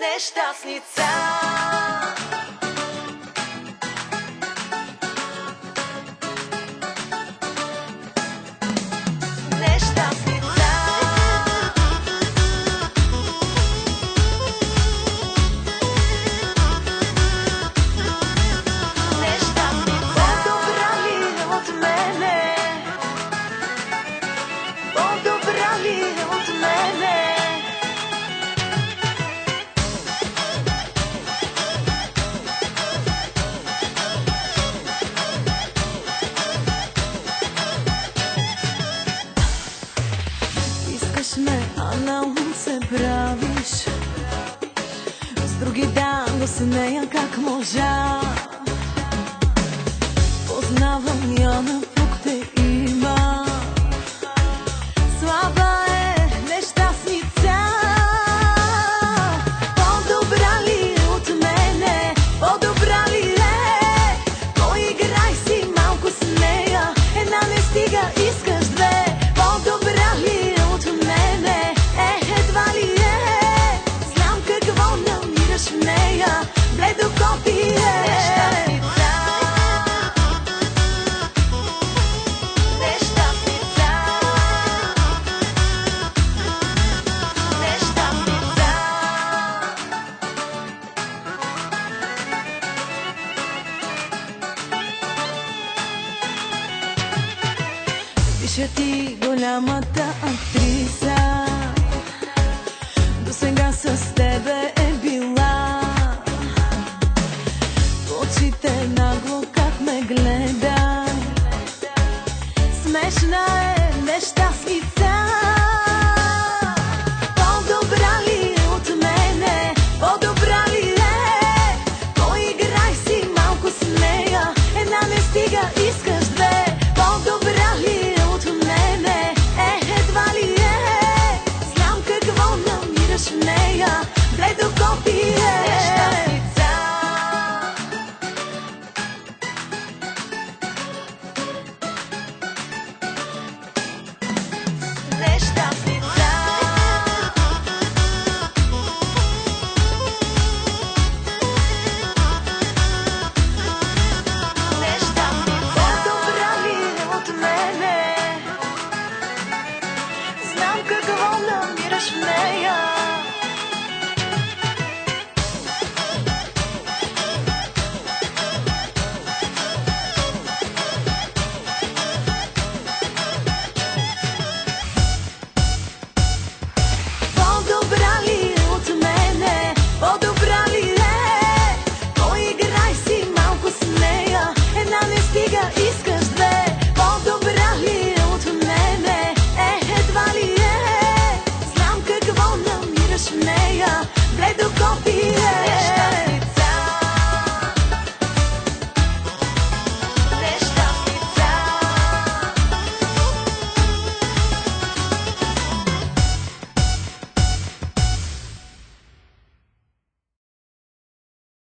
нещастница. А на ум се правиш с други дан до нея как можа. Познавам я на пук те има. Слаба е нещастница. По-добра ли е от мене? По-добра ли е? Поиграй си малко с нея. Една не стига, искаш две. По-добра ли е от мене? Едва ли е? Знам какво намираш в нея. Бледо копие. Пиша ти голямата актриса, до сега с тебе е била. В очите нагло как ме гледа, смешна е нещастница. По-добра ли е от мене? По-добра ли е? Поиграй си малко с нея. Една не стига, искаш две. По-добра ли е от мене? Едва ли е? Знам какво намираш в нея. Бледо копие.